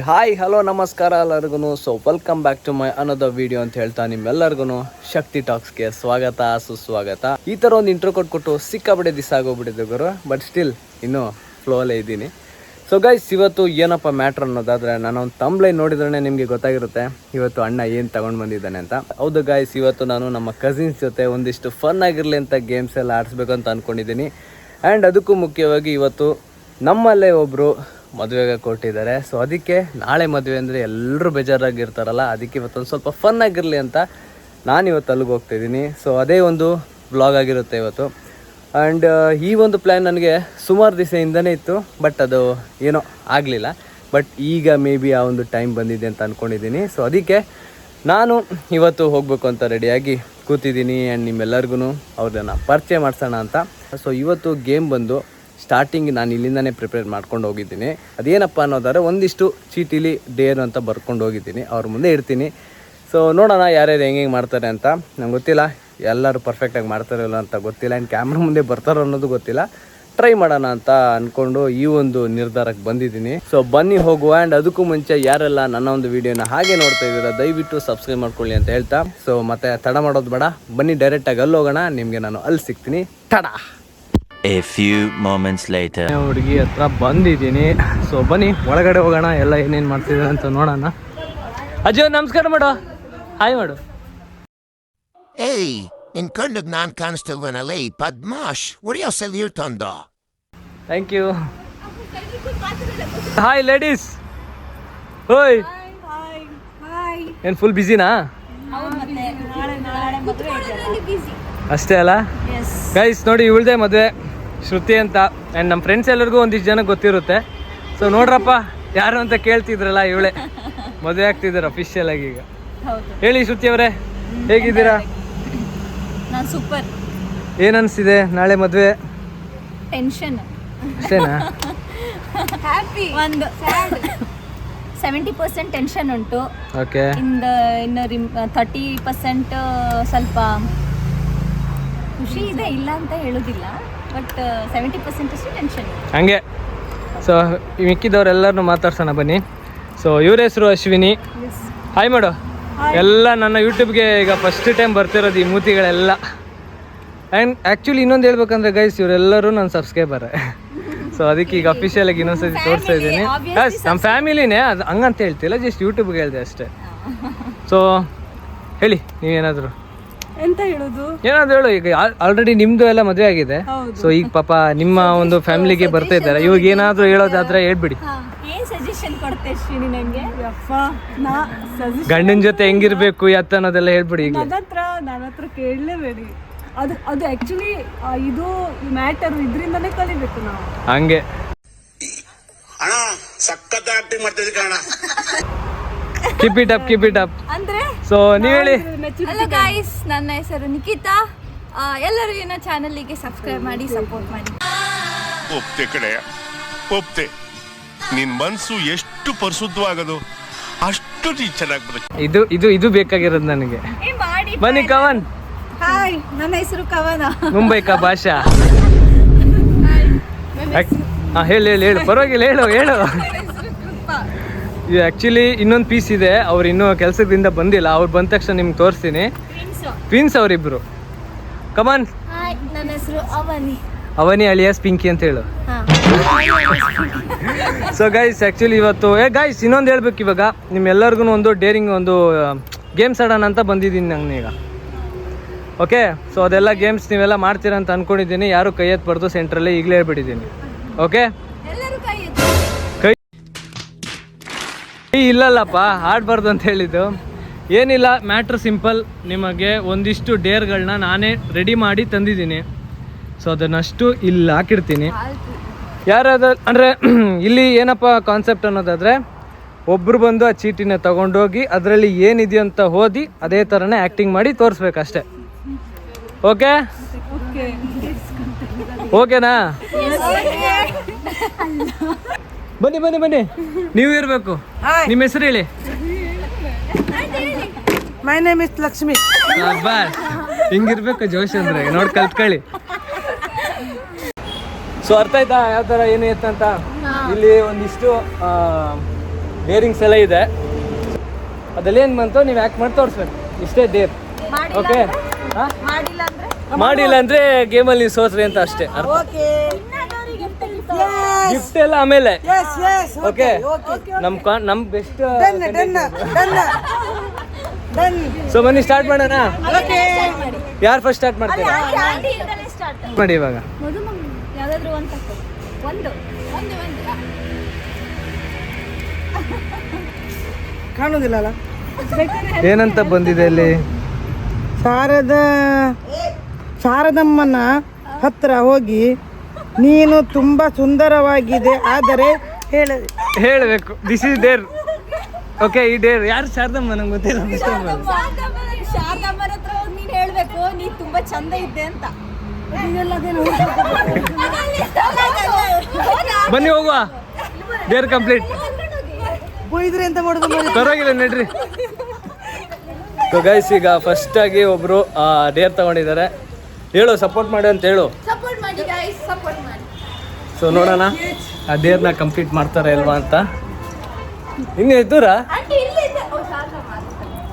Hi hello ನಮಸ್ಕಾರ ಎಲ್ಲರಿಗೂ. So welcome back to my another video ಅಂತ ಹೇಳ್ತಾ ನಿಮ್ಮೆಲ್ಲರಿಗೂ ಶಕ್ತಿ ಟಾಕ್ಸ್ಗೆ ಸ್ವಾಗತ ಸುಸ್ವಾಗತ. ಈ ಥರ ಒಂದು ಇಂಟ್ರೋ ಕೊಟ್ಬಿಟ್ಟು ಸಿಕ್ಕಾಬಿಡೆ ದಿವಸ ಆಗೋಗ್ಬಿಟ್ಟಿದೆ ಗುರು, ಬಟ್ ಸ್ಟಿಲ್ ಇನ್ನೂ ಫ್ಲೋಲ್ಲೇ ಇದ್ದೀನಿ. ಸೊ ಗೈಸ್, ಇವತ್ತು ಏನಪ್ಪ ಮ್ಯಾಟ್ರ್ ಅನ್ನೋದಾದರೆ, ನಾನು ಒಂದು ತಂಬ್ಲೈನ್ ನೋಡಿದ್ರೆ ನಿಮಗೆ ಗೊತ್ತಾಗಿರುತ್ತೆ ಇವತ್ತು ಅಣ್ಣ ಏನು ತಗೊಂಡು ಬಂದಿದ್ದಾನೆ ಅಂತ. ಹೌದು ಗೈಸ್, ಇವತ್ತು ನಾನು ನಮ್ಮ ಕಸಿನ್ಸ್ ಜೊತೆ ಒಂದಿಷ್ಟು ಫನ್ ಆಗಿರಲಿ ಅಂತ ಗೇಮ್ಸ್ ಎಲ್ಲ ಆಡಿಸ್ಬೇಕು ಅಂತ ಅಂದ್ಕೊಂಡಿದ್ದೀನಿ. ಆ್ಯಂಡ್ ಅದಕ್ಕೂ ಮುಖ್ಯವಾಗಿ ಇವತ್ತು ನಮ್ಮಲ್ಲೇ ಒಬ್ಬರು ಮದುವೆಗೆ ಕೊಟ್ಟಿದ್ದಾರೆ. ಸೊ ಅದಕ್ಕೆ ನಾಳೆ ಮದುವೆ ಅಂದರೆ ಎಲ್ಲರೂ ಬೇಜಾರಾಗಿರ್ತಾರಲ್ಲ, ಅದಕ್ಕೆ ಇವತ್ತೊಂದು ಸ್ವಲ್ಪ ಫನ್ ಆಗಿರಲಿ ಅಂತ ನಾನು ಇವತ್ತು ಅಲ್ಲಿಗೆ ಹೋಗ್ತಾಯಿದ್ದೀನಿ. ಸೊ ಅದೇ ಒಂದು ಬ್ಲಾಗ್ ಆಗಿರುತ್ತೆ ಇವತ್ತು. ಆ್ಯಂಡ್ ಈ ಒಂದು ಪ್ಲ್ಯಾನ್ ನನಗೆ ಸುಮಾರು ದಿವಸದಿಂದನೇ ಇತ್ತು, ಬಟ್ ಅದು ಏನೋ ಆಗಲಿಲ್ಲ. ಬಟ್ ಈಗ ಮೇ ಬಿ ಆ ಒಂದು ಟೈಮ್ ಬಂದಿದೆ ಅಂತ ಅಂದ್ಕೊಂಡಿದ್ದೀನಿ. ಸೊ ಅದಕ್ಕೆ ನಾನು ಇವತ್ತು ಹೋಗಬೇಕು ಅಂತ ರೆಡಿಯಾಗಿ ಕೂತಿದ್ದೀನಿ. ಆ್ಯಂಡ್ ನಿಮ್ಮೆಲ್ಲರಿಗೂ ಅವ್ರನ್ನ ಪರಿಚಯ ಮಾಡಿಸೋಣ ಅಂತ. ಸೊ ಇವತ್ತು ಗೇಮ್ ಬಂದು ಸ್ಟಾರ್ಟಿಂಗ್ ನಾನು ಇಲ್ಲಿಂದನೇ ಪ್ರಿಪೇರ್ ಮಾಡ್ಕೊಂಡು ಹೋಗಿದ್ದೀನಿ. ಅದೇನಪ್ಪ ಅನ್ನೋದಾದ್ರೆ, ಒಂದಿಷ್ಟು ಚೀಟಿಲಿ ಡೇರು ಅಂತ ಬರ್ಕೊಂಡು ಹೋಗಿದ್ದೀನಿ, ಅವ್ರ ಮುಂದೆ ಇಡ್ತೀನಿ. ಸೊ ನೋಡೋಣ ಯಾರ್ಯಾರು ಹೆಂಗೆ ಮಾಡ್ತಾರೆ ಅಂತ. ನಂಗೆ ಗೊತ್ತಿಲ್ಲ ಎಲ್ಲರೂ ಪರ್ಫೆಕ್ಟಾಗಿ ಮಾಡ್ತಾರೋ ಇಲ್ಲ ಅಂತ ಗೊತ್ತಿಲ್ಲ. ಆ್ಯಂಡ್ ಕ್ಯಾಮ್ರಾ ಮುಂದೆ ಬರ್ತಾರೋ ಅನ್ನೋದು ಗೊತ್ತಿಲ್ಲ. ಟ್ರೈ ಮಾಡೋಣ ಅಂತ ಅಂದ್ಕೊಂಡು ಈ ಒಂದು ನಿರ್ಧಾರಕ್ಕೆ ಬಂದಿದ್ದೀನಿ. ಸೊ ಬನ್ನಿ ಹೋಗುವ. ಆ್ಯಂಡ್ ಅದಕ್ಕೂ ಮುಂಚೆ ಯಾರೆಲ್ಲ ನನ್ನ ಒಂದು ವಿಡಿಯೋನ ಹಾಗೆ ನೋಡ್ತಾ ಇದ್ದೀರಾ, ದಯವಿಟ್ಟು ಸಬ್ಸ್ಕ್ರೈಬ್ ಮಾಡ್ಕೊಳ್ಳಿ ಅಂತ ಹೇಳ್ತಾ, ಸೊ ಮತ್ತೆ ತಡ ಮಾಡೋದು ಬೇಡ, ಬನ್ನಿ ಡೈರೆಕ್ಟಾಗಿ ಅಲ್ಲಿ ಹೋಗೋಣ. ನಿಮಗೆ ನಾನು ಅಲ್ಲಿ ಸಿಗ್ತೀನಿ. ತಡ. A few moments later. ಹುಡುಗಿ ಹತ್ರ ಬಂದಿದ್ದೀನಿ. ಸೊ ಬನ್ನಿ ಒಳಗಡೆ ಹೋಗೋಣ, ಎಲ್ಲ ಏನೇನು ಮಾಡ್ತಿದ್ದಾರೆ ಅಂತ ನೋಡೋಣ. ಅಜ್ಜಿ ನಮಸ್ಕಾರ ಮಾಡು, ಹಾಯ್ ಮಾಡು. Hey, in kundug nan kanstilvanale Padmash, wariya salutanda. Thank you. Hi ladies. ಓಯ್ ಏನು ಫುಲ್ ಬ್ಯುಸಿನಾ? ಅಷ್ಟೇ ಅಲ್ಲ ಗೈಸ್, ನೋಡಿ ಇವಳ್ದೆ ಮದುವೆ, ಶ್ರುತಿ ಅಂತ. ಆ್ಯಂಡ್ ನಮ್ಮ ಫ್ರೆಂಡ್ಸ್ ಎಲ್ಲರಿಗೂ ಒಂದಿಷ್ಟು ಜನಕ್ಕೆ ಗೊತ್ತಿರುತ್ತೆ. ಸೊ ನೋಡ್ರಪ್ಪ ಯಾರು ಅಂತ ಕೇಳ್ತಿದ್ರಲ್ಲ, ಇವಳೇ ಮದುವೆ ಆಗ್ತಿದ್ದಾರೆ ಅಫಿಷಿಯಲ್ ಆಗಿ ಈಗ. ಹೇಳಿ ಶ್ರುತಿ ಅವರೇ, ಹೇಗಿದ್ದೀರಾ? ನಾನು ಸೂಪರ್. ಏನು ಅನಿಸ್ತಿದೆ ನಾಳೆ ಮದುವೆ? ಟೆನ್ಷನ್ ಅಷ್ಟೇನಾ? ಹ್ಯಾಪಿ. ಒಂದು 70% ಟೆನ್ಷನ್ ಉಂಟು. ಓಕೆ. ಇನ್ನು 30% ಸ್ವಲ್ಪ ಖುಷಿ ಇದೆ, ಇಲ್ಲ ಅಂತ ಹೇಳೋದಿಲ್ಲ, ಬಟ್ 70% ಅಷ್ಟು ಟೆನ್ಷನ್ ಹಂಗೆ. ಸೊ ಮಿಕ್ಕಿದವರೆಲ್ಲರನ್ನೂ ಮಾತಾಡ್ಸೋಣ ಬನ್ನಿ. ಸೊ ಇವ್ರ ಹೆಸರು ಅಶ್ವಿನಿ. ಹಾಯ್ ಮಾಡು. ಎಲ್ಲ ನನ್ನ ಯೂಟ್ಯೂಬ್ಗೆ ಈಗ ಫಸ್ಟ್ ಟೈಮ್ ಬರ್ತಿರೋದು ಈ ಮೂತಿಗಳೆಲ್ಲ. ಆ್ಯಂಡ್ ಆ್ಯಕ್ಚುಲಿ ಇನ್ನೊಂದು ಹೇಳ್ಬೇಕಂದ್ರೆ ಗೈಸ್, ಇವರೆಲ್ಲರೂ ನನ್ನ ಸಬ್ಸ್ಕ್ರೈಬರ್. ಸೊ ಅದಕ್ಕೆ ಈಗ ಅಫಿಷಿಯಲಾಗಿ ಇನ್ನೊಂದ್ಸತಿ ತೋರಿಸ್ತಾ ಇದ್ದೀನಿ. ನಮ್ಮ ಫ್ಯಾಮಿಲಿನೇ, ಅದು ಹಂಗಂತ ಹೇಳ್ತಿಲ್ಲ, ಜಸ್ಟ್ ಯೂಟ್ಯೂಬ್ಗೆ ಹೇಳಿದೆ ಅಷ್ಟೇ. ಸೊ ಹೇಳಿ ನೀವೇನಾದರೂ ಎಂತ ಹೇಳೋದು, ಏನಾದ್ರು ಹೇಳು. ಈಗ ಆಲ್ರೆಡಿ ನಿಮ್ದು ಎಲ್ಲ ಮದುವೆ ಆಗಿದೆ. ಸೊ ಈಗ ಪಾಪ ನಿಮ್ಮ ಒಂದು ಫ್ಯಾಮಿಲಿಗೆ ಬರ್ತಾ ಇದ್ದಾರೆ. ಇವಾಗ ಏನಾದ್ರು ಹೇಳೋದಾದ್ರೆ ಹೇಳ್ಬಿಡಿ. ಏನ್ ಸಜೆಷನ್ ಕೊಡ್ತೆ ಅಶ್ವಿನಿ ನಂಗೆ? ಗಂಡನ ಜೊತೆ ಹೆಂಗಿರ್ಬೇಕು ಎತ್ತ ಅನ್ನೋದೆಲ್ಲ ಹೇಳ್ಬಿಡಿ. ಈಗ ನನ್ನ ಹತ್ರ ಕೇಳಲೇಬೇಡಿ. ಅದು ಆಕ್ಚುಲಿ ಇದು ಮ್ಯಾಟರ್ ಇದರಿಂದನೇ ಕಲಿಬೇಕು ನಾವು. ಹಂಗೆ ಅಣ್ಣ ಸಖತ್ ಆಕ್ಟಿಂಗ್ ಮಾಡ್ತಿದ್ದೆ ಕಣ. Keep it up. ಅಂದ್ರೆ ಸೊ ನೀವ್ ಹೇಳಿ. ಹಲೋ ಗೈಸ್, ನನ್ನ ಹೆಸರು ನಿಖಿತಾ. ಎಲ್ಲರೂ ನನ್ನ ಚಾನಲ್ಗೆ ಸಬ್ಸ್ಕ್ರೈಬ್ ಮಾಡಿ, ಸಪೋರ್ಟ್ ಮಾಡಿ. ಒಪ್ತೆ ಕಡೆ ಒಪ್ತೆ. ನಿನ್ ಮನ್ಸು ಎಷ್ಟು ಪರಿಶುದ್ಧವಾಗದು ಅಷ್ಟು ಚೆನ್ನಾಗಿ ಬರುತ್ತೆ. ಇದು ಬೇಕಾಗಿರೋದು ನನಗೆ. ಬನ್ನಿ ಕವನ್. ಹಾಯ್, ನನ್ನ ಹೆಸರು ಕವನ. ಮುಂಬೈ ಕಾ ಭಾಷಾ. ಹೇಳು ಪರವಾಗಿಲ್ಲ, ಹೇಳು. ಇದು ಆ್ಯಕ್ಚುಲಿ ಇನ್ನೊಂದು ಪೀಸ್ ಇದೆ, ಅವ್ರು ಇನ್ನೂ ಕೆಲಸದಿಂದ ಬಂದಿಲ್ಲ. ಅವ್ರು ಬಂದ ತಕ್ಷಣ ನಿಮ್ಗೆ ತೋರಿಸ್ತೀನಿ. ಟ್ವಿನ್ಸ್ ಅವರಿಬ್ಬರು. ಕಮಾನ್. ನನ್ನ ಹೆಸರು ಅವನಿ ಅಲಿಯಾಸ್ ಪಿಂಕಿ ಅಂತ ಹೇಳು. ಸೊ ಗೈಸ್, ಆ್ಯಕ್ಚುಲಿ ಇವತ್ತು ಗೈಸ್ ಇನ್ನೊಂದು ಹೇಳ್ಬೇಕು. ಇವಾಗ ನಿಮ್ಮೆಲ್ಲರಿಗೂ ಒಂದು ಡೇರಿಂಗ್ ಒಂದು ಗೇಮ್ಸ್ ಆಡೋಣ ಅಂತ ಬಂದಿದ್ದೀನಿ ನಂಗೆ ಈಗ. ಓಕೆ. ಸೊ ಅದೆಲ್ಲ ಗೇಮ್ಸ್ ನೀವೆಲ್ಲ ಮಾಡ್ತೀರಾ ಅಂತ ಅಂದ್ಕೊಂಡಿದ್ದೀನಿ. ಯಾರು ಕೈ ಎತ್ತಬಾರ್ದು, ಸೆಂಟ್ರಲ್ಲಿ ಈಗಲೇ ಹೇಳ್ಬಿಟ್ಟಿದ್ದೀನಿ. ಓಕೆ. ಇಲ್ಲಲ್ಲಪ್ಪ, ಆಡಬಾರ್ದು ಅಂತ ಹೇಳಿದ್ದು ಏನಿಲ್ಲ. Matter simple. ನಿಮಗೆ ಒಂದಿಷ್ಟು ಡೇರ್ಗಳನ್ನ ನಾನೇ ರೆಡಿ ಮಾಡಿ ತಂದಿದ್ದೀನಿ. ಸೊ ಅದನ್ನಷ್ಟು ಇಲ್ಲಿ ಹಾಕಿರ್ತೀನಿ. ಯಾರಾದ್ರೂ ಅಂದರೆ ಇಲ್ಲಿ ಏನಪ್ಪ ಕಾನ್ಸೆಪ್ಟ್ ಅನ್ನೋದಾದರೆ, ಒಬ್ಬರು ಬಂದು ಆ ಚೀಟಿನ ತೊಗೊಂಡೋಗಿ ಅದರಲ್ಲಿ ಏನಿದೆಯೋ ಅಂತ ಓದಿ ಅದೇ ಥರನೇ ಆ್ಯಕ್ಟಿಂಗ್ ಮಾಡಿ ತೋರಿಸ್ಬೇಕಷ್ಟೆ. ಓಕೆ ಓಕೆನಾ? ಬನ್ನಿ ನೀವು ಇರಬೇಕು. ನಿಮ್ಮ ಹೆಸರು ಹೇಳಿ. My name is Lakshmi. ಹಿಂಗಿರ್ಬೇಕು ಜೋಶ್ ಅಂದ್ರೆ, ನೋಡಿ ಕಲ್ತ್ಕೊಳ್ಳಿ. ಸೊ ಅರ್ಥ ಆಯ್ತಾ ಯಾವ ಥರ ಏನು ಇತ್ತಂತ? ಇಲ್ಲಿ ಒಂದಿಷ್ಟು ಡೇರಿಂಗ್ಸ್ ಎಲ್ಲ ಇದೆ. ಅದಲ್ಲೇನು ಬಂತು ನೀವು ಯಾಕೆ ಮಾಡಿ ತೋರಿಸ್ಬೇಕು, ಇಷ್ಟೇ ಡೇರ್. ಓಕೆ, ಮಾಡಿಲ್ಲ ಅಂದರೆ ಗೇಮಲ್ಲಿ ನೀವು ಸೋತ್ರಿ ಅಂತ ಅಷ್ಟೇ ಅರ್ಥ. ಗಿಫ್ಟ್ ಎಲ್ಲ ಆಮೇಲೆ. ಓಕೆ, ನಮ್ಮ ಬೆಸ್ಟ್. ಸೊ ಬನ್ನಿ ಸ್ಟಾರ್ಟ್ ಮಾಡೋಣ. ಯಾರು ಫಸ್ಟ್ ಸ್ಟಾರ್ಟ್ ಮಾಡ್ತೀರಾ? ಮಾಡಿ ಇವಾಗ. ಯಾವ್ದಾದ್ರು ಒಂದು ಕಾಣುದಿಲ್ಲ ಅಲ್ಲ, ಏನಂತ ಬಂದಿದೆ ಇಲ್ಲಿ? ಶಾರದಮ್ಮನ ಹತ್ರ ಹೋಗಿ ನೀನು ತುಂಬಾ ಸುಂದರವಾಗಿದೆ, ಆದರೆ ಹೇಳಬೇಕು. This is Deere. ಓಕೆ, ಈ ಡೇರ್ ಯಾರು? ಶಾರದಮ್ಮ. ನಂಗೆ ಗೊತ್ತಿಲ್ಲ. ಶಾರದಮ್ಮನ ಹತ್ರ ಹೋಗಿ ನೀನ್ ಹೇಳ್ಬೇಕು ನೀ ತುಂಬಾ ಚಂದ ಇದ್ದೆ ಅಂತ. ಬನ್ನಿ ಹೋಗುವ. Deere complete. ಬೈದ್ರೆ ಅಂತ ಮಾಡೋದು. ಪರವಾಗಿಲ್ಲ ನಡ್ರಿ. ಸೊ ಗೈಸ್, ಈಗ ಫಸ್ಟ್ ಆಗಿ ಒಬ್ರು ಡೇರ್ ತಗೊಂಡಿದ್ದಾರೆ. ಹೇಳು, ಸಪೋರ್ಟ್ ಮಾಡಿ ಅಂತ ಹೇಳು. ಸಪೋರ್ಟ್ ಮಾಡಿ ಗೈಸ್, ಸಪೋರ್ಟ್ ಮಾಡಿ. ಸೊ ನೋಡೋಣ ಆ ಡೇರ್ನ ಕಂಪ್ಲೀಟ್ ಮಾಡ್ತಾರೆ ಅಲ್ವಾ ಅಂತ. ಇನ್ನು ಎದ್ದೂರ ಆಂಟಿ ಇಲ್ಲಿ ಇದೆ. ಓ ಶಾರದಮ್ಮ.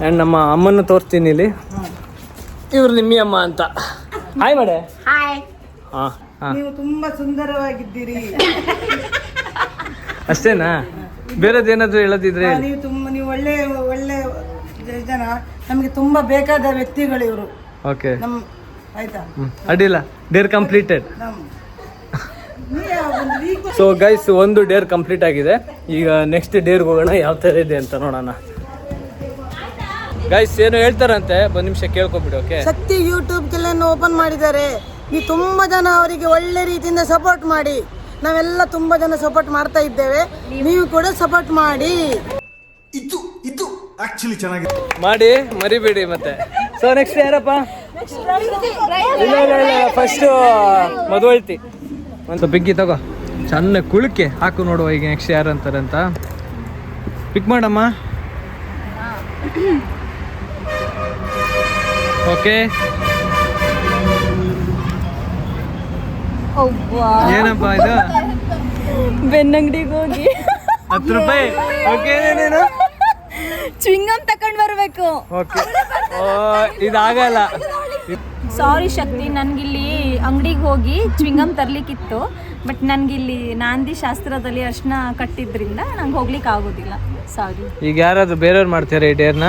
ಆ್ಯಂಡ್ ನಮ್ಮ ಅಮ್ಮನ್ನು ತೋರಿಸ್ತೀನಿ ಇಲ್ಲಿ. ಇವ್ರು ನಿಮ್ಮಿ ಅಮ್ಮ ಅಂತ. ಹಾಯ್ ಮಾಡೆ. ಹಾಯ್. ಹಾಂ ಹಾಂ, ನೀವು ತುಂಬಾ ಸುಂದರವಾಗಿದ್ದೀರಿ. ಅಷ್ಟೇನಾ? ಬೇರೆದೇನಾದರೂ ಹೇಳೋದಿದ್ರೆ ಹೇಳಿ. ನೀವು ಒಳ್ಳೆ ಒಳ್ಳೆ ಜನ, ನಮಗೆ ತುಂಬಾ ಬೇಕಾದ ವ್ಯಕ್ತಿಗಳು ಇವರು. ಓಕೆ, ಆಯ್ತಾ? ಅಡ್ಡಿಲ್ಲ. Deere completed. ಸೊ ಗೈಸ್, ಒಂದು ಡೇರ್ ಕಂಪ್ಲೀಟ್ ಆಗಿದೆ. ಈಗ ನೆಕ್ಸ್ಟ್ ಡೇರ್ಗೆ ಹೋಗೋಣ, ಯಾವ ಥರ ಇದೆ ಅಂತ ನೋಡೋಣ. ಗೈಸ್ ಏನೋ ಹೇಳ್ತಾರಂತೆ, ಒಂದು ನಿಮಿಷ ಕೇಳ್ಕೊಬಿಡಿ. ಓಕೆ, ಶಕ್ತಿ ಯೂಟ್ಯೂಬ್ ಚಾನೆಲ್ ಓಪನ್ ಮಾಡಿದ್ದಾರೆ. ನೀವು ತುಂಬಾ ಜನ ಅವರಿಗೆ ಒಳ್ಳೆ ರೀತಿಯಿಂದ ಸಪೋರ್ಟ್ ಮಾಡಿ. ನಾವೆಲ್ಲ ತುಂಬಾ ಜನ ಸಪೋರ್ಟ್ ಮಾಡ್ತಾ ಇದ್ದೇವೆ, ನೀವು ಕೂಡ ಸಪೋರ್ಟ್ ಮಾಡಿ. ಮಾಡಿ ಮರಿಬೇಡಿ ಮತ್ತೆ. ಸೊ ನೆಕ್ಸ್ಟ್ ಯಾರಪ್ಪ? ಇಲ್ಲ ಇಲ್ಲ ಇಲ್ಲ, ಫಸ್ಟು ಮದುವಳ್ತಿ. ಒಂದು ಪಿಕ್ಕಿ ತಗೋ, ಚೆನ್ನಾಗಿ ಕುಳಿಕೆ ಹಾಕು ನೋಡುವ. ಈಗ ನೆಕ್ಸ್ಟ್ ಯಾರು ಅಂತಾರೆ ಅಂತ ಪಿಕ್ ಮಾಡಮ್ಮ. ಓಕೆ, ಏನಪ್ಪ ಇದು? ಬೆನ್ನಂಗಡಿಗೆ ಹೋಗಿ 10 ರೂಪಾಯಿ. ಓಕೆ, ಏನೇನು? ಚ್ವಿಂಗಮ್ ತಕೊಂಡ್ ಬರ್ಬೇಕು. ಓಕೆ, ಇದಾಗಲ್ಲ. ಸಾರಿ ಶಕ್ತಿ, ನನ್ಗಿಲ್ಲಿ ಅಂಗಡಿಗೆ ಹೋಗಿ ಚ್ವಿಂಗಮ್ ತರ್ಲಿಕ್ಕಿತ್ತು. ಬಟ್ ನನ್ಗಿಲ್ಲಿ ನಾಂದಿ ಶಾಸ್ತ್ರದಲ್ಲಿ ಅರ್ಶನ ಕಟ್ಟಿದ್ರಿಂದ ನಂಗೆ ಹೋಗ್ಲಿಕ್ಕೆ ಆಗೋದಿಲ್ಲ. ಸಾರಿ. ಈಗ ಯಾರಾದ್ರೂ ಬೇರೆಯವ್ರು ಮಾಡ್ತಾರೆ ಈ ಡೇರ್ನ?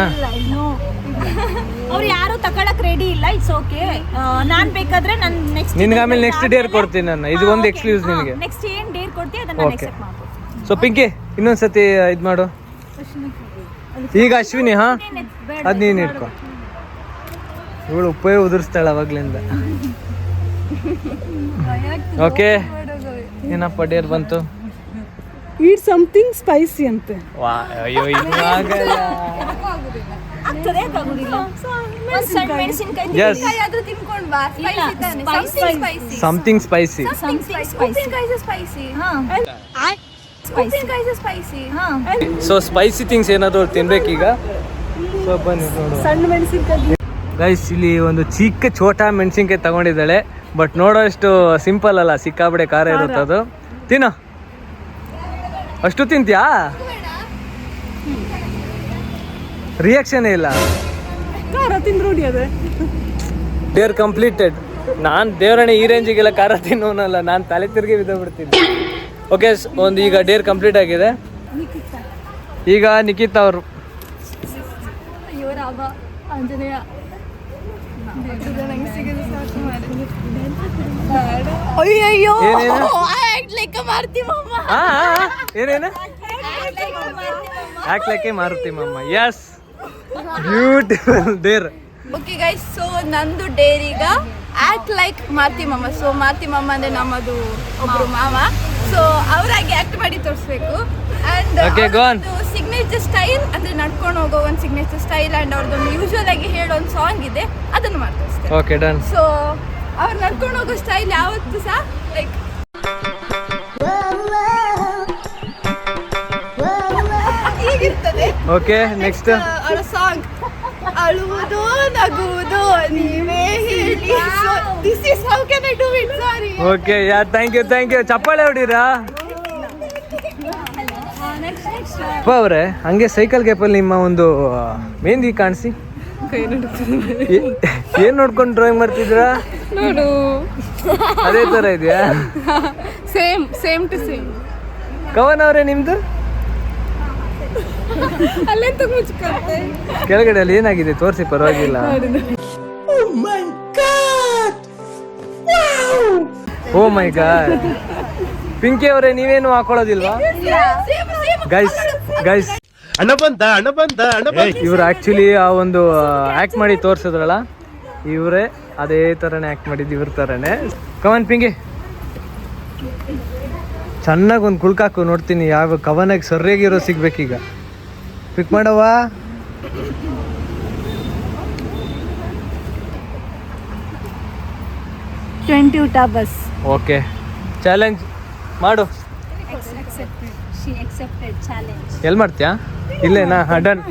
ಅವ್ರು ಯಾರು ತಗೊಳಕ್ ರೆಡಿ ಇಲ್ಲ. It's okay. ನಾನ್ ಬೇಕಾದ್ರೆ ನಾನು ನೆಕ್ಸ್ಟ್ ನಿನ್ಗೆ ಆಮೇಲೆ ನೆಕ್ಸ್ಟ್ ಡೇರ್ ಕೊಡ್ತೀನಿ ನಾನು. ಇದು ಒಂದು ಎಕ್ಸ್ಕ್ಲೂಸ್ ನಿನಗೆ. ನೆಕ್ಸ್ಟ್ ಏನ್ ಡೇರ್ ಕೊಡ್ತೀವಿ ಅದನ್ನ ನಾನು ಎಕ್ಸೆಪ್ಟ್ ಮಾಡ್ತೀನಿ. ಸೊ ಪಿಂಕಿ, ಇನ್ನೊಂದ್ಸತಿ ಇದು ಮಾಡು. ಈಗ ಅಶ್ವಿನಿ, ಹಾ ಅದ್ ನೀನು ಇಟ್ಕೊ. ಇವಳು ಉಪ್ಪೇ ಉದುರಿಸ್ತಾಳೆ ಅವಾಗ್ಲಿಂದ. ಓಕೆ, ಏನಪ್ಪ ಡೇರ್ ಬಂತು? ಈಟ್ ಸಮಥಿಂಗ್ ಸ್ಪೈಸಿ ಅಂತೆ. ವಾ, ಅಯ್ಯೋ ಇದು ಆಗಲ್ಲ. Something spicy. So spicy things ಏನಾದ್ರು ತಿನ್ಬೇಕೀಗ. ಸೊ ಬನ್ನಿ ನೋಡು. ಸಣ್ಣ ಮೆಣಸಿನ್ಕಾಯಿ. ಗೈಸ್, ಇಲ್ಲಿ ಒಂದು ಚಿಕ್ಕ ಛೋಟಾ ಮೆಣಸಿನ್ಕಾಯಿ ತಗೊಂಡಿದ್ದಾಳೆ. ಬಟ್ ನೋಡೋಷ್ಟು ಸಿಂಪಲ್ ಅಲ್ಲ, ಸಿಕ್ಕಾಬಡೆ ಖಾರ ಇರುತ್ತೆ ಅದು. ತಿನ್ನೋ, ಅಷ್ಟು ತಿಂತೀಯಾ? ರಿಯಾಕ್ಷನೇ ಇಲ್ಲ. ಖಾರ ತಿಂದು ರೂಢಿ ಅದೇ. Deere completed. ನಾನು ದೇವರಣೆ ಈ ರೇಂಜಿಗೆಲ್ಲ ಖಾರ ತಿನ್ನೋನಲ್ಲ, ನಾನು ತಲೆ ತಿರುಗಿ ಬಿದ್ದೋಗ್ಬಿಡ್ತೀನಿ. ಓಕೆ, ಒಂದು ಈಗ ಡೇರ್ ಕಂಪ್ಲೀಟ್ ಆಗಿದೆ. ಈಗ ನಿಖಿತಾ ಅವರು. ಆಂಜನೇಯ ಅಯ್ಯಯ್ಯೋ, ಏನೇನು? ಹಾಕ್ಲಿಕ್ಕೆ ಮಾರುತಿ ಮಮ್ಮ. Yes, beautiful dare. Okay guys, so ನಂದು ಡೇರ್ ಈಗ ಆಕ್ಟ್ ಲೈಕ್ ಮಾರುತಿ ಮಾಮ. ಸೊ ಮಾರುತಿ ಮಾಮ ಅಂದ್ರೆ ನಮ್ಮದು ಒಬ್ರು ಮಾಮ. ಸೊ ಅವರಾಗಿ ಆಕ್ಟ್ ಮಾಡಿ ತೋರಿಸ್ಬೇಕು. Okay, go on. And signature style ಅಂದ್ರೆ ನಡ್ಕೊಂಡು ಹೋಗೋ ಒಂದು ಸಿಗ್ನೇಚರ್ ಸ್ಟೈಲ್ ಅಂಡ್ ಅವ್ರದ್ದೊಂದು ಯೂಶುವಲ್ ಆಗಿ ಹೇಳೋ ಒಂದು ಸಾಂಗ್ ಇದೆ, ಅದನ್ನು ಮಾಡಿ ತೋರಿಸ್ತೇನೆ. Okay, done. ಸೊ ಅವ್ರು ನಡ್ಕೊಂಡು ಹೋಗೋ ಸ್ಟೈಲ್ ಯಾವತ್ತೂ ಸಹ ಲೈಕ್ ಹೀಗಿರ್ತದೆ. ಓಕೆ, ನೆಕ್ಸ್ಟ್ ಅವರ ಸಾಂಗ್ ಅಳುವುದು ನಗುವುದು ನೀವೇ ಹೇಳಿ. So this is how can I do it. Sorry. Okay, yeah thank you. ಚಪ್ಪಾಳೆ ಹೊಡೀರಾ? ನೆಕ್ಸ್ಟ್ ಅಪ್ಪ ಅವರೇ, ಹಂಗೆ ಸೈಕಲ್ ಗ್ಯಾಪಲ್ಲಿ ನಿಮ್ಮ ಒಂದು ಮೆಹಂದಿ ಕಾಣಿಸಿ. ಏನ್ ನೋಡ್ಕೊಂಡು ಡ್ರಾಯಿಂಗ್ ಮಾಡ್ತಿದ್ದೀರಾ? ನೋಡು, ಅದೇ ತರ ಇದೆಯಾ? Same to same. ಕವನ್ ಅವರೇ, ನಿಮ್ದು ಅಲ್ಲೆಂತ ಮುಚ್ಕತ್ತೆ ಕೆಳಗಡೆ ಅಲ್ಲಿ ಏನಾಗಿದೆ ತೋರಿಸಿ, ಪರವಾಗಿಲ್ಲ. ಓ ಮೈ ಗಾಡ್. ಪಿಂಕಿ ಅವರೇ, ನೀವೇನು ಹಾಕೊಳ್ಳೋದಿಲ್ವಾ? ಗೈಸ್ ಇವ್ರು ಆಕ್ಚುಲಿ ಆ ಒಂದು ಆಕ್ಟ್ ಮಾಡಿ ತೋರ್ಸಿದ್ರಲ್ಲ, ಇವರೇ ಅದೇ ತರನೇ ಆಕ್ಟ್ ಮಾಡಿದ್ದು, ಇವ್ರ ತರನೇ. ಕವನ್ ಪಿಂಕಿ, ಚೆನ್ನಾಗಿ ಒಂದು ಕುಳ್ಕಾಕು, ನೋಡ್ತೀನಿ ಯಾವ ಕವನಾಗಿ ಸರಿಯಾಗಿರೋ ಸಿಗ್ಬೇಕೀಗ. ಪಿಕ್ ಮಾಡವ್ವ. ಊಟ ಬಸ್. ಓಕೆ, ಚಾಲೆಂಜ್ ಮಾಡು. ಎಲ್ಲಿ ಮಾಡ್ತೀಯಾ? ಇಲ್ಲೇನಾ? ಡನ್.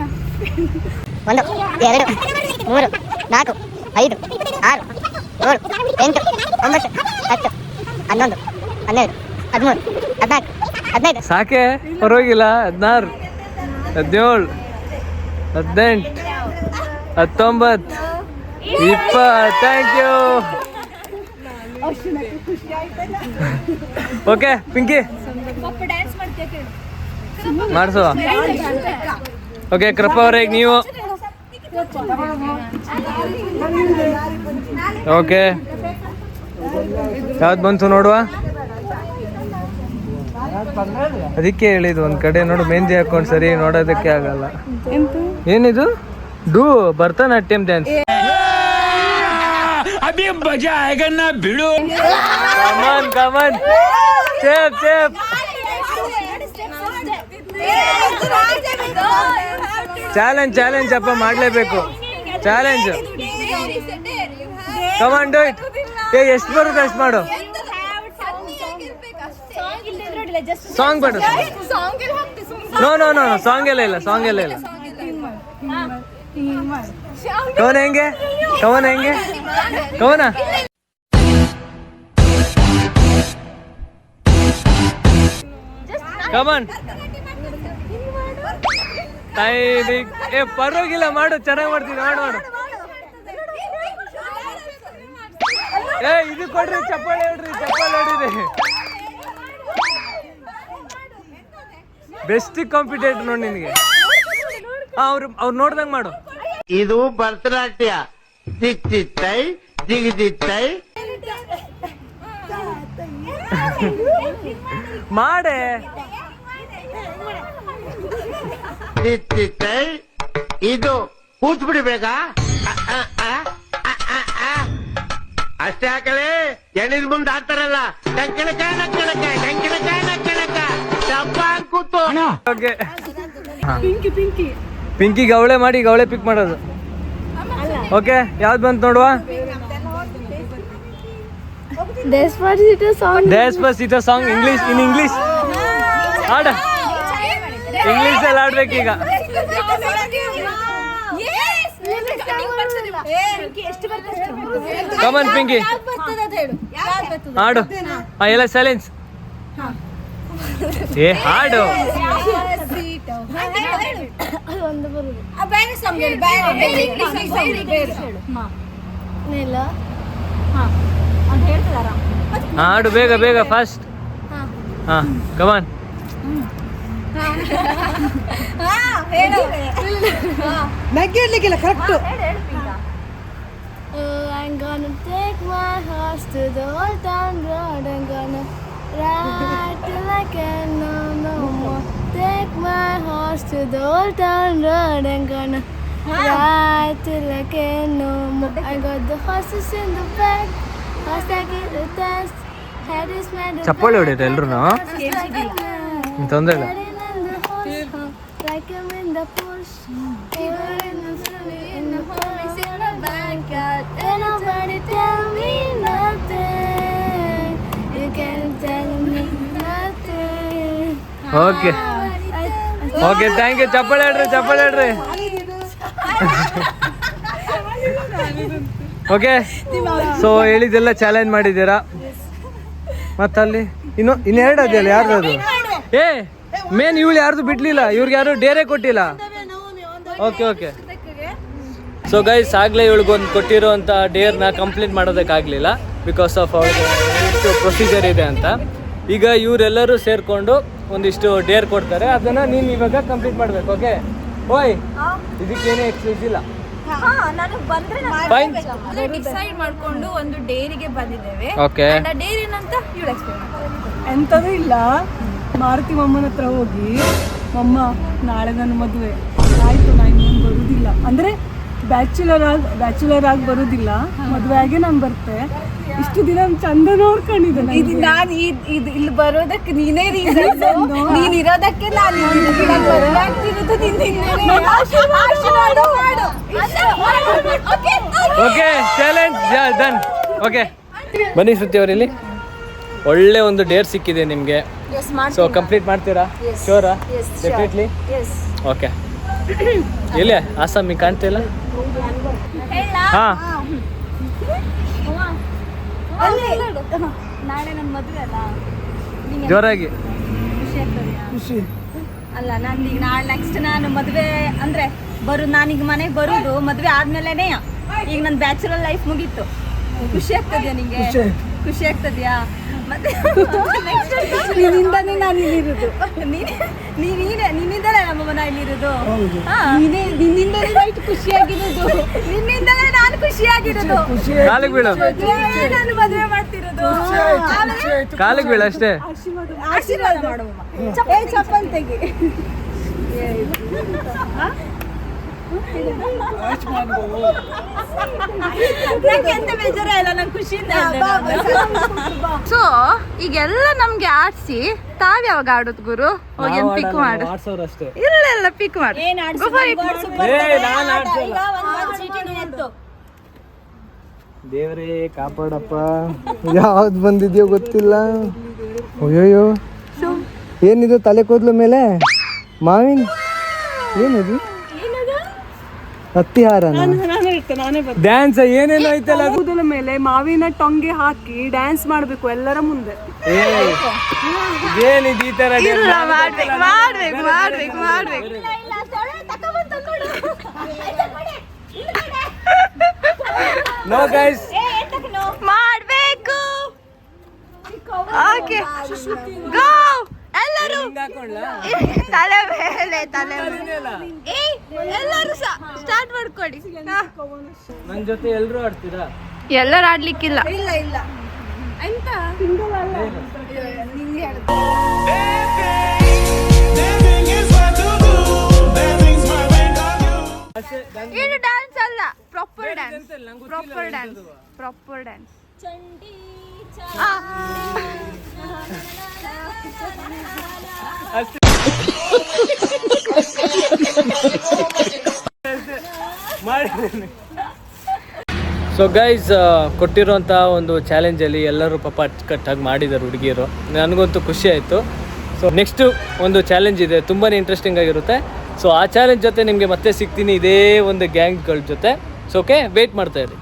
1 2 3 4 5 6 7 8 9 10 11 12 13 14 15. ಸಾಕೆ, ಪರವಾಗಿಲ್ಲ. 16 17 18 19 20. Thank you. ಓಕೆ ಪಿಂಕಿ, ಮಾಡಿಸುವ. ಓಕೆ ಕೃಪ ಅವರೇ, ನೀವು ಓಕೆ. ಯಾವ್ದು ಬಂತು ನೋಡುವ. ಅದಕ್ಕೆ ಹೇಳಿದ್ದು, ಒಂದ್ ಕಡೆ ನೋಡು ಮೆಹಂದಿ ಹಾಕೊಂಡು ಸರಿ ನೋಡೋದಕ್ಕೆ ಆಗಲ್ಲ. ಏನಿದು? Do Bharatanatyam dance. ಬಿಡು. ಕಮನ್ ಚೇಪ್. ಚಾಲೆಂಜ್ ಅಪ್ಪ, ಮಾಡ್ಲೇಬೇಕು ಚಾಲೆಂಜ್. Come on do it. ಎಷ್ಟು ಬರುತ್ತೆ ಅಷ್ಟು ಮಾಡು. ಸಾಂಗ್ ಬೇಡ. ನೋ ಸಾಂಗ್ ಎಲ್ಲ ಇಲ್ಲ. ಕವನ ಹೆಂಗೆ? ಕವನ ಕಮನ್. ಪರವಾಗಿಲ್ಲ, ಮಾಡು, ಚೆನ್ನಾಗಿ ಮಾಡ್ತೀನಿ. ಮಾಡು. ಇದು ಕೊಡ್ರಿ, ಚಪ್ಪಾಳೆ ಹೊಡಿರಿ. ಬೆಸ್ಟ್ ಕಾಂಪಿಟೇಟರ್ ನೋಡಿ ನಿನಗೆ. ಅವ್ರು ನೋಡ್ದಂಗ್ ಮಾಡು. ಇದು ಭರತನಾಟ್ಯ. ದಿಕ್ತಿತ್ತೈ ಜಿಗಿದಿತ್ತೈ. ಮಾಡೆ. ದಿಕ್ತಿತ್ತೈ. ಇದು ಕೂತ್ಬಿಡ್ಬೇಕಾ? ಅಷ್ಟೇ ಹಾಕಲೇ. ಎಣಿದ ಮುಂದೆ ಹಾಕ್ತಾರಲ್ಲ, ಟಂಕಣಕ ಚಪ್ಪ ಕೂತು. ಓಕೆ, ಪಿಂಕಿಗೆ ಅವಳೆ ಮಾಡಿ, ಅವಳೆ ಪಿಕ್ ಮಾಡೋದು. ಓಕೆ, ಯಾವ್ದು ಬಂತು ನೋಡುವ. ಡೆಸ್ಪಾಸಿಟೋ ಸಾಂಗ್. ಇಂಗ್ಲಿಷ್ ಆಡ. ಇಂಗ್ಲಿಷ್ ಅಲ್ಲಿ ಆಡ್ಬೇಕೀಗ. ಕಮನ್ ಪಿಂಕಿ, ಹಾಡು. ಎಲ್ಲ ಸೈಲೆನ್ಸ್. ಹಾಡು. ಹಾಡು ಬೇಗ ಫಾಸ್ಟ್. ಕಮಾನ್. ನಗ್ಗಿಡ್ಲಿಕ್ಕಿಲ್ಲ, correct. I'm gonna take my horse to the old town road. I'm gonna ride till I can no more. Take my horse to the old town road. I'm gonna ride till I can no more. I got the horses in the back. Horse I get the test. Head is made. ಚಪ್ಪಾಳೆ ಹೊಡಿರಿ ಎಲ್ರು. ತೊಂದರೆ ಇಲ್ಲ. Like I'm in the push. In the police in the back. And nobody tell me nothing. You can't tell me nothing. Okay thank you. ಚಪ್ಪಾಳೆ ಹೇಳ್ರಿ. Okay, so ಹೇಳಿದ್ದೆಲ್ಲ challenge ಮಾಡಿದ್ದೀರಾ. ಮತ್ತಲ್ಲಿ ಇನ್ನೆರಡು ಅದೆಯಲ್ಲ, ಯಾರ್ದು? ಮೇನ್ ಇವಳು ಯಾರ್ದು ಬಿಡ್ಲಿಲ್ಲ, ಇವ್ರಿಗೆ ಯಾರು ಡೇರೆ ಕೊಟ್ಟಿಲ್ಲ. ಓಕೆ. ಸೊ ಗೈಸ್, ಆಗಲೇ ಇವಳಿಗೊಂದು ಕೊಟ್ಟಿರೋಂಥ ಡೇರ್ನ ಕಂಪ್ಲೀಟ್ ಮಾಡೋದಕ್ಕಾಗಲಿಲ್ಲ ಬಿಕಾಸ್ ಆಫ್ ಅವ್ರಿಗೆ ಎಷ್ಟು ಪ್ರೊಸೀಜರ್ ಇದೆ ಅಂತ. ಈಗ ಇವರೆಲ್ಲರೂ ಸೇರಿಕೊಂಡು ಒಂದಿಷ್ಟು ಡೇರ್ ಕೊಡ್ತಾರೆ, ಅದನ್ನು ನೀನು ಇವಾಗ ಕಂಪ್ಲೀಟ್ ಮಾಡಬೇಕು. ಓಕೆ ಓಯ್, ಇದಕ್ಕೇನೇ ಎಕ್ಸ್ಕ್ಯೂಸ್ ಇಲ್ಲ. Fine. ಡಿಸೈಡ್ ಮಾಡ್ಕೊಂಡು ಒಂದು ಡೇರಿಗೆ ಬಂದಿದ್ದೇವೆ. ಓಕೆ, ಡೇರ್ ಏನಂತ ಇವಳು ಎಕ್ಸ್ಪ್ಲೇನ್ ಮಾಡ್ತಾರೆ. ಎಂಥದೂ ಇಲ್ಲ, ಮಾರುತಿ ಮಮ್ಮನ ಹತ್ರ ಹೋಗಿ, ಮಮ್ಮ ನಾಳೆ ನನ್ನ ಮದುವೆ ಆಯಿತು, ನಾನು ಇನ್ನೊಂದು ಬರುವುದಿಲ್ಲ ಅಂದರೆ ಬ್ಯಾಚುಲರ್ ಆಗಿ ಬರುವುದಿಲ್ಲ, ಮದುವೆ ಆಗಿ ನಾನು ಬರ್ತೆ. ಇಷ್ಟು ದಿನ ಚಂದ ನೋಡ್ಕೊಂಡಿದ್ದೆ ನಾನು ಇಲ್ಲಿ ಬರೋದಕ್ಕೆ ನೀನೇ ರೀಸನ್, ನೀನ್ ಇರೋದಕ್ಕೆ ನಾನು ಓಕೆ, ಚಾಲೆಂಜ್ ಡನ್. ಓಕೆ, ಬನ್ನಿ ಶ್ರುತಿ ಅವ್ರು, ಇಲ್ಲಿ ಒಳ್ಳೆ ಒಂದು ಡೇರ್ ಸಿಕ್ಕಿದೆ ನಿಮಗೆ. ಸೊ ಕಂಪ್ಲೀಟ್ ಮಾಡ್ತೀರಾ? ಶೋರಾ? ಡೆಫಿನೆಟ್ಲಿ. ಓಕೆ, ಎಲ್ಲಿ ಆಸಾಮಿ ಕಾಣ್ತಿಲ್ಲ? ಹಾಂ, ನಾಳೆ ನನ್ನ ಮದುವೆ ಅಲ್ಲ, ಜೋರಾಗಿ ಖುಷಿ. ಅಲ್ಲ ನಾನು ಈಗ ನಾಳೆ ನೆಕ್ಸ್ಟ್ ನಾನು ಮದುವೆ ಅಂದ್ರೆ ನಾನೀಗ ಮನೆಗೆ ಬರೋದು ಮದುವೆ ಆದ್ಮೇಲೆನೇ. ಈಗ ನನ್ನ ಬ್ಯಾಚುಲರ್ ಲೈಫ್ ಮುಗೀತು. ಖುಷಿ ಆಗ್ತದ್ಯಾ ನಿಂಗೆ? ಖುಷಿ ಆಗ್ತದ್ಯಾ? ಮತ್ತೆ ನಿನ್ನಿಂದಾನೇ ನಾನು ಇಲ್ಲಿರೋದು, ನಿನ್ನಿಂದಲೇ ನಮ್ಮ ಮನ ಇಲ್ಲಿರೋದು, ನಿನ್ನಿಂದಲೇ ನೈಟ್ ಖುಷಿಯಾಗಿರೋದು, ನಿನ್ನಿಂದಲೇ ನಾನು ಖುಷಿಯಾಗಿರೋದು, ಕಾಲಿಗೆ ಬೀಳು, ನಾನು ಮದುವೆ ಮಾಡ್ತಿರೋದು. ಕಾಲಿಗೆ ಬೀಳು ಅಷ್ಟೇ. ಆಶೀರ್ವಾದ ಮಾಡುವ ಚಪ್ಪಲ್ ತೆಗಿ. ಎಂತ ಬೇಜಾರ ಇಲ್ಲ, ನಂಗೆ ಖುಷಿಯಿಂದ. ಸೊ ಈಗೆಲ್ಲ ನಮ್ಗೆ ಆಡ್ಸಿ ತಾವ್ ಯಾವಾಗ ಆಡೋದು ಗುರು? ಹೋಗಿ ಪಿಕ್ ಮಾಡು. ಅಷ್ಟೇ. ಇಲ್ಲ ಪಿಕ್ ಮಾಡು. ದೇವರೇ ಕಾಪಾಡಪ್ಪ, ಯಾವ್ದು ಬಂದಿದ್ಯೋ ಗೊತ್ತಿಲ್ಲ. ಅಯ್ಯೋಯ್ಯೋ, ಏನಿದು ತಲೆ ಕೂದಲು ಮೇಲೆ ಮಾವಿನ ಏನಿದು? ಹತ್ತಿಹಾರ ನಾನೇ ಡ್ಯಾನ್ಸ್ ಏನೇನೋ ಐತಲ್ಲ. ಕೂದಲ ಮೇಲೆ ಮಾವಿನ ಟೊಂಗೆ ಹಾಕಿ ಡ್ಯಾನ್ಸ್ ಮಾಡ್ಬೇಕು ಎಲ್ಲರ ಮುಂದೆ. ಏನಿದು ಈ ತರ? ಮಾಡ್ಬೇಕು. ನೋ ಗೈಸ್, ಮಾಡ್ಬೇಕು. ಓಕೆ, ಗೋ ಎಲ್ಲರೂ. ತಲೆ ಮೇಲೆ ಎಲ್ಲರೂ ಸ್ಟಾರ್ಟ್ ಮಾಡ್ಕೊಡಿ. ನನ್ ಜೊತೆ ಎಲ್ರು ಆಡ್ತೀರಾ? ಎಲ್ಲರೂ ಆಡ್ಲಿಕ್ಕಿಲ್ಲ. ಇಲ್ಲ ಎಂತ ಇದು ಡ್ಯಾನ್ಸ್ ಅಲ್ಲ, ಪ್ರಾಪರ್ ಡ್ಯಾನ್ಸ್. ಸೊ ಗೈಸ್, ಕೊಟ್ಟಿರೋಂಥ ಒಂದು ಚಾಲೆಂಜಲ್ಲಿ ಎಲ್ಲರೂ ಪಾಪ ಅಚ್ಚುಕಟ್ಟಾಗಿ ಮಾಡಿದ್ದಾರೆ ಹುಡುಗಿಯರು. ನನಗಂತೂ ಖುಷಿ ಆಯಿತು. ಸೊ ನೆಕ್ಸ್ಟು ಒಂದು ಚಾಲೆಂಜ್ ಇದೆ, ತುಂಬಾ ಇಂಟ್ರೆಸ್ಟಿಂಗ್ ಆಗಿರುತ್ತೆ. ಸೊ ಆ ಚಾಲೆಂಜ್ ಜೊತೆ ನಿಮಗೆ ಮತ್ತೆ ಸಿಗ್ತೀನಿ, ಇದೇ ಒಂದು ಗ್ಯಾಂಗ್ಗಳ ಜೊತೆ. ಸೊ ಓಕೆ, ವೆಯ್ಟ್ ಮಾಡ್ತಾ ಇರಿ.